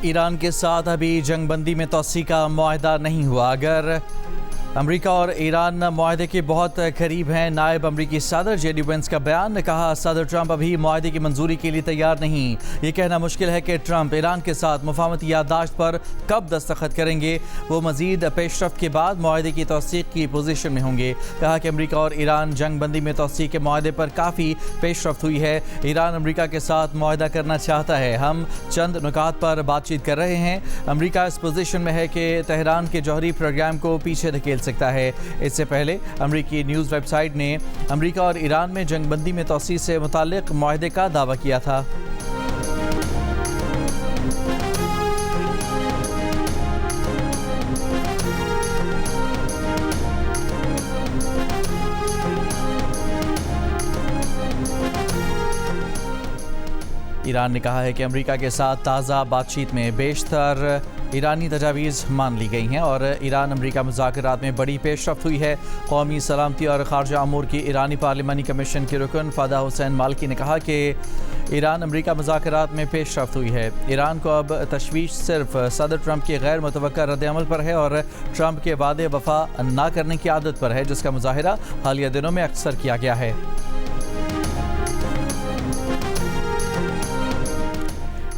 Iran के साथ अभी जंगबंदी में तोसी का मुआहदा नहीं हुआ। अगर अमेरिका और ईरान मुआहदे के बहुत करीब हैं। नायब अमरीकी सदर जेडी वेंस का बयान, कहा सदर ट्रंप अभी मुआहदे की मंजूरी के लिए तैयार नहीं। ये कहना मुश्किल है कि ट्रंप ईरान के साथ मुफाहमती याददाश्त पर कब दस्तखत करेंगे। वो मजीद पेशरफ्त के बाद मुआहदे की तौसीक की पोजीशन में होंगे। कहा कि अमेरिका और ईरान जंगबंदी में तौसीक के मुआहदे पर काफ़ी पेशरफ्त हुई है। ईरान अमेरिका के साथ मुआहदा करना चाहता है। हम चंद नुकात पर बातचीत कर रहे हैं। अमेरिका इस पोजीशन में है कि तेहरान के जौहरी प्रोग्राम को पीछे धकेल सकता है। इससे पहले अमेरिकी न्यूज़ वेबसाइट ने अमेरिका और ईरान में जंगबंदी में तौसीक से मुताल्लिक मुआहदे का दावा किया था। ईरान ने कहा है कि अमेरिका के साथ ताज़ा बातचीत में बेशतर ईरानी तजावीज़ मान ली गई हैं और ईरान अमेरिका मुज़ाकरात में बड़ी पेशरफ्त हुई है। कौमी सलामती और खारजा अमूर की ईरानी पार्लिमानी कमीशन के रुकन फ़ादा हुसैन मालिकी ने कहा कि ईरान अमेरिका मुज़ाकरात में पेशरफ्त हुई है। ईरान को अब तशवीश सिर्फ सदर ट्रंप के गैर मुतवक्का रद्द-ए-अमल पर है और ट्रंप के वादे वफ़ा ना करने की आदत पर है, जिसका मुज़ाहिरा हालिया दिनों में अक्सर किया गया है।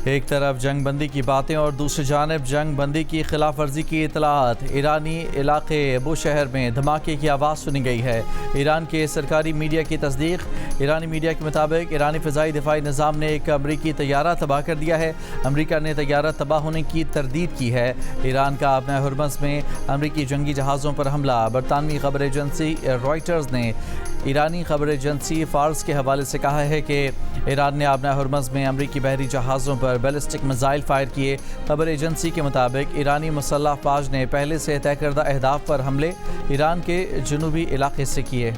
एक तरफ जंगबंदी की बातें और दूसरी जानिब जंगबंदी की खिलाफ वर्जी की इतलात। ईरानी इलाके बुशहर में धमाके की आवाज़ सुनी गई है। ईरान के सरकारी मीडिया की तस्दीक। ईरानी मीडिया के मुताबिक ईरानी फ़िज़ाई दिफाई निज़ाम ने एक अमरीकी तैयारा तबाह कर दिया है। अमरीका ने तैयारा तबाह होने की तरदीद की है। ईरान का अपना हुर्मज़ में अमरीकी जंगी जहाज़ों पर हमला। बरतानवी खबर एजेंसी रॉयटर्स ने ईरानी खबर एजेंसी फार्स के हवाले से कहा है कि ईरान ने अपना हुर्मज़ में अमरीकी बहरी जहाज़ों पर बैलिस्टिक मिसाइल फायर किए। खबर एजेंसी के मुताबिक ईरानी मुसल्लह फ़ौज ने पहले से तय करदा अहदाफ पर हमले ईरान के जनूबी इलाके से किए।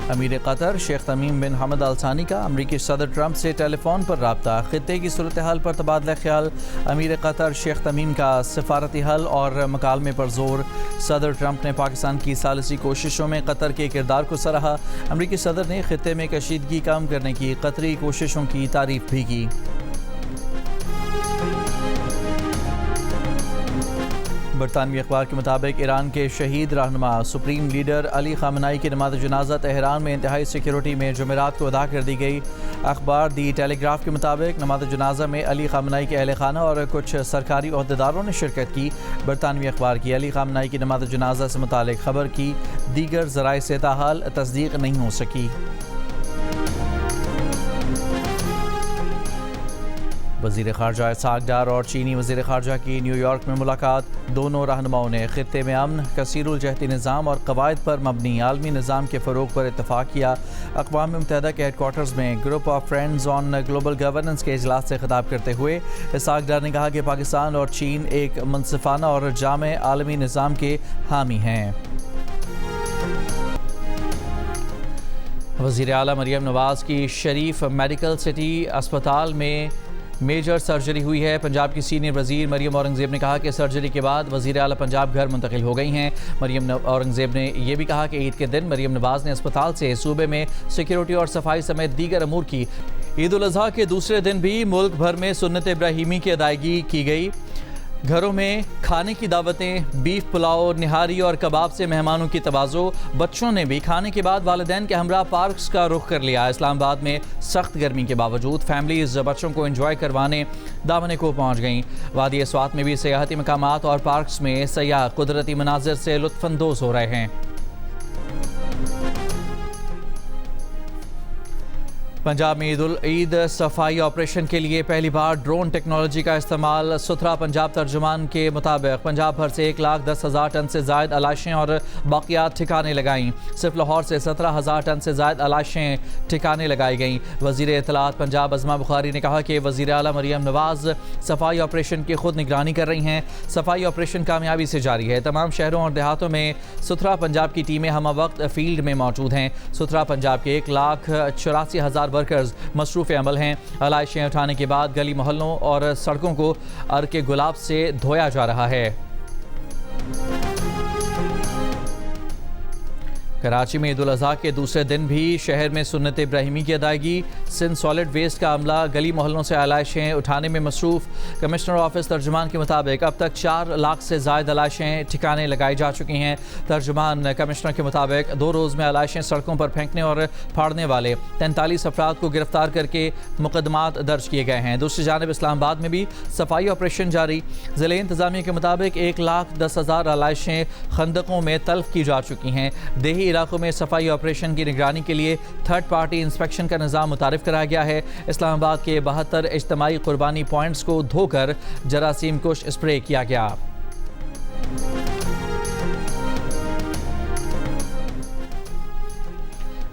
अमीर कतर शेख तमीम बिन हमद अल सानी का अमरीकी सदर ट्रंप से टेलीफोन पर रब्ता। खित्ते की सूरत हाल पर तबादला ख्याल। अमीर कतर शेख तमीम का सफारती हल और मकालमे पर जोर। सदर ट्रंप ने पाकिस्तान की सालिसी कोशिशों में कतर के किरदार को सराहा। अमरीकी सदर ने खित्ते में कशीदगी कम करने की कतरी कोशिशों की तारीफ भी की। बरतानवी अखबार के मुताबिक ईरान के शहीद रहनुमा सुप्रीम लीडर अली खामनाई की नमाज जनाजा तेहरान में इंतहाई सिक्योरिटी में जुमेरात को अदा कर दी गई। अखबार दी टेलीग्राफ के मुताबिक नमाज जनाजा में अली खामनाई के अहल खाना और कुछ सरकारी ओहदेदारों ने शिरकत की। बरतानवी अखबार की अली खामनाई की नमाज जनाजा से मुतालिक खबर की दीगर ज़राए से ताहाल तस्दीक नहीं हो सकी। वज़ीर ख़ारजा इसहाक़ डार और चीनी वज़ीर ख़ारजा की न्यूयॉर्क में मुलाकात। दोनों रहनुमाओं ने ख़ित्ते में अमन, कसीरुल जहती निज़ाम और कवायद पर मबनी आलमी निज़ाम के फ़रोग़ पर इत्तफ़ाक़ किया। अक़वाम मुत्तहिदा के हेडक्वार्टर्स में group of friends on global governance के इजलास से ख़िताब करते हुए इसहाक़ डार ने कहा कि पाकिस्तान और चीन एक मुनसिफ़ाना और जामे आलमी निज़ाम के हामी हैं। वज़ीर आला मरियम नवाज़ की शरीफ मेडिकल सिटी अस्पताल में मेजर सर्जरी हुई है। पंजाब की सीनियर वज़ीर मरियम औरंगज़ेब ने कहा कि सर्जरी के बाद वज़ीर आला पंजाब घर मुंतकिल हो गई हैं। मरियम औरंगज़ेब ने यह भी कहा कि ईद के दिन मरियम नवाज़ ने अस्पताल से सूबे में सिक्योरिटी और सफाई समेत दीगर अमूर की। ईद उल अज़हा के दूसरे दिन भी मुल्क भर में सुन्नत इब्राहीमी की अदायगी की गई। घरों में खाने की दावतें, बीफ पुलाव, निहारी और कबाब से मेहमानों की तवाज़ो। बच्चों ने भी खाने के बाद वालिदैन के हमरा पार्क्स का रुख कर लिया। इस्लामाबाद में सख्त गर्मी के बावजूद फैमिलीज बच्चों को एंजॉय करवाने दामने को पहुँच गईं। वादी स्वात में भी सियाहती मकामात और पार्क्स में सयाह कुदरती मनाजिर से लुत्फ़अंदोज़ हो रहे हैं। पंजाब में ईद सफाई ऑपरेशन के लिए पहली बार ड्रोन टेक्नोलॉजी का इस्तेमाल। सुथरा पंजाब तर्जुमान के मुताबिक पंजाब भर से 1,10,000 टन से ज़ायद अलाशें और बाक़ियात ठिकाने लगाईं। सिर्फ लाहौर से 17,000 टन से ज़ायद अलाशें ठिकाने लगाई गईं। वज़ीर इत्तलात पंजाब अज़मा बुखारी ने कहा कि वज़ीर आला मरियम नवाज़ सफाई ऑपरेशन की खुद निगरानी कर रही हैं। सफाई ऑपरेशन कामयाबी से जारी है। तमाम शहरों और देहातों में सुथरा पंजाब की टीमें हम वक्त फील्ड में मौजूद हैं। सुथरा पंजाब के 1,84,000 वर्कर्स मसरूफ़ अमल हैं। अलाइशें उठाने के बाद गली मोहल्लों और सड़कों को अर्क गुलाब से धोया जा रहा है। कराची में ईद उल अज़हा के दूसरे दिन भी शहर में सुन्नत इब्राहिमी की अदायगी। सिंध सॉलिड वेस्ट का अमला गली मोहल्लों से आलाइशें उठाने में मसरूफ़। कमिश्नर ऑफिस तर्जुमान के मुताबिक अब तक 4 लाख से ज़ायद आलाइशें ठिकाने लगाई जा चुकी हैं। तर्जुमान कमिश्नर के मुताबिक 2 रोज़ में आलाइशें सड़कों पर फेंकने और फाड़ने वाले 43 अफराद को गिरफ्तार करके मुकदमात दर्ज किए गए हैं। दूसरी जानिब इस्लामाबाद में भी सफाई ऑपरेशन जारी। ज़िले इंतज़ामिया के मुताबिक 1,10,000 आलाइशें खंदकों में तल्फ की जा चुकी हैं। देही इलाकों में सफाई ऑपरेशन की निगरानी के लिए थर्ड पार्टी इंस्पेक्शन का निज़ाम मुतारिफ कराया गया है। इस्लामाबाद के 72 इज्तमाई कुर्बानी पॉइंट्स को धोकर जरासीम कुश स्प्रे किया गया।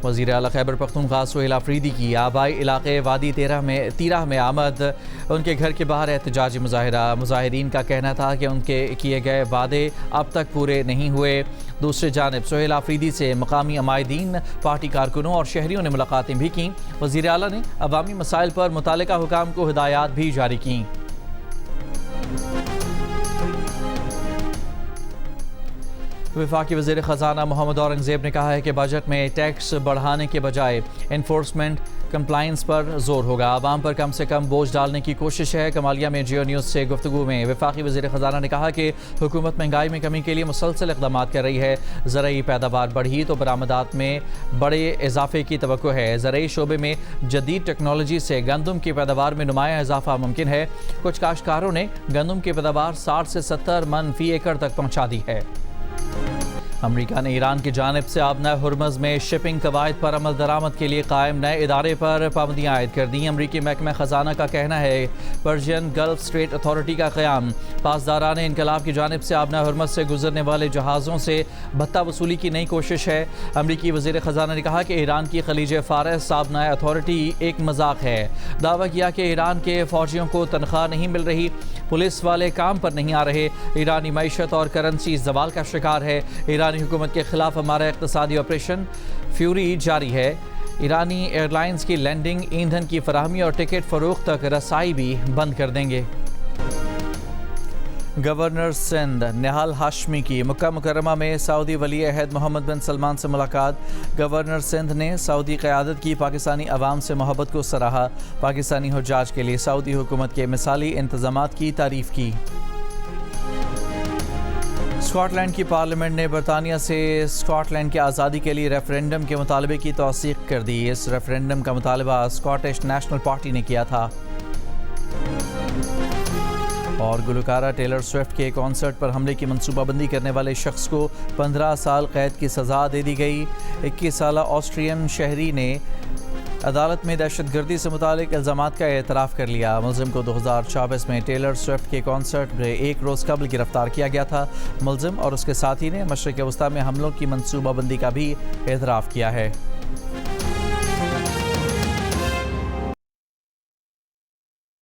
वज़ीर आला खैबर पख्तूनख्वा सुहेल आफरीदी की आबाई इलाके वादी तीराह में आमद। उनके घर के बाहर एहतजाजी मुजाहिरा। मुजाहिरीन का कहना था कि उनके किए गए वादे अब तक पूरे नहीं हुए। दूसरी जानिब सुहेल आफरीदी से मकामी अमायदीन, पार्टी कारकुनों और शहरियों ने मुलाकातें भी कीं। वज़ीर आला ने अवामी मसाइल पर मुतालिका हुकाम को हिदायत भी जारी कीं। वफाकी वज़ीर ख़जाना मोहम्मद औरंगज़ेब ने कहा है कि बजट में टैक्स बढ़ाने के बजाय इन्फोर्समेंट कंप्लाइंस पर जोर होगा। आवाम पर कम से कम बोझ डालने की कोशिश है। कमालिया में जियो न्यूज़ से गुफ्तगू में वफाकी वज़ीर ख़जाना ने कहा कि हुकूमत महंगाई में कमी के लिए मुसलसल इक़दाम कर रही है। ज़रई पैदावार बढ़ी तो बरामदात में बड़े इजाफे की तवक्को है। ज़रई शोबे में जदीद टेक्नोलॉजी से गंदम की पैदावार में नुमाया इजाफा मुमकिन है। कुछ काश्तकारों ने गंदम की पैदावार 60 से 70 मन फ़ी एकड़ तक पहुँचा दी है। अमरीका ने ईरान की जानिब से आबना हुर्मज़ में शिपिंग कवायद पर अमल दरामद के लिए कायम नए इदारे पर पाबंदियाँ आयद कर दी। अमरीकी महकमा ख़जाना का कहना है पर्शियन गल्फ स्ट्रेट अथॉरिटी का क़याम पासदारान इनकलाब की जानिब से आबना हुर्मज़ से गुजरने वाले जहाज़ों से भत्ता वसूली की नई कोशिश है। अमरीकी वज़ीर ख़जाना ने कहा कि ईरान की खलीज फ़ारस आबना अथॉरिटी एक मजाक है। दावा किया कि ईरान के फ़ौजियों को तनख्वाह नहीं मिल रही, पुलिस वाले काम पर नहीं आ रहे। ईरानी मईशत और करेंसी जवाल का शिकार है। ईरानी हुकूमत के खिलाफ हमारा इक़्तिसादी ऑपरेशन फ्यूरी जारी है। ईरानी एयरलाइंस की लैंडिंग, ईंधन की फराहमी और टिकट फ़रोख्त तक रसाई भी बंद कर देंगे। गवर्नर सिंध निहाल हाशमी की मक्का मुकर्रमा में सऊदी वली अहद मोहम्मद बिन सलमान से मुलाकात। गवर्नर सिंध ने सऊदी क़यादत की पाकिस्तानी अवाम से मोहब्बत को सराहा। पाकिस्तानी हुज्जाज के लिए सऊदी हुकूमत के मिसाली इंतज़ामात की तारीफ़ की। स्कॉटलैंड की पार्लियामेंट ने बरतानिया से स्कॉटलैंड की आज़ादी के लिए रेफरेंडम के मुतालबे की तौसीक़ कर दी। इस रेफरेंडम का मुतालबा स्कॉटिश नेशनल पार्टी ने किया था। और गुलकारा टेलर स्विफ्ट के कॉन्सर्ट पर हमले की मनसूबाबंदी करने वाले शख्स को 15 साल कैद की सज़ा दे दी गई। 21 साल ऑस्ट्रियन शहरी ने अदालत में दहशतगर्दी से मुतालिक इल्ज़ामात का एतराफ़ कर लिया। मुलज़िम को 2024 में टेलर स्विफ्ट के कॉन्सर्ट में एक रोज़ कबल गिरफ्तार किया गया था। मुलज़िम और उसके साथी ने मशरिक़ वस्ता में हमलों की मनसूबाबंदी का भी एतराफ़ किया है।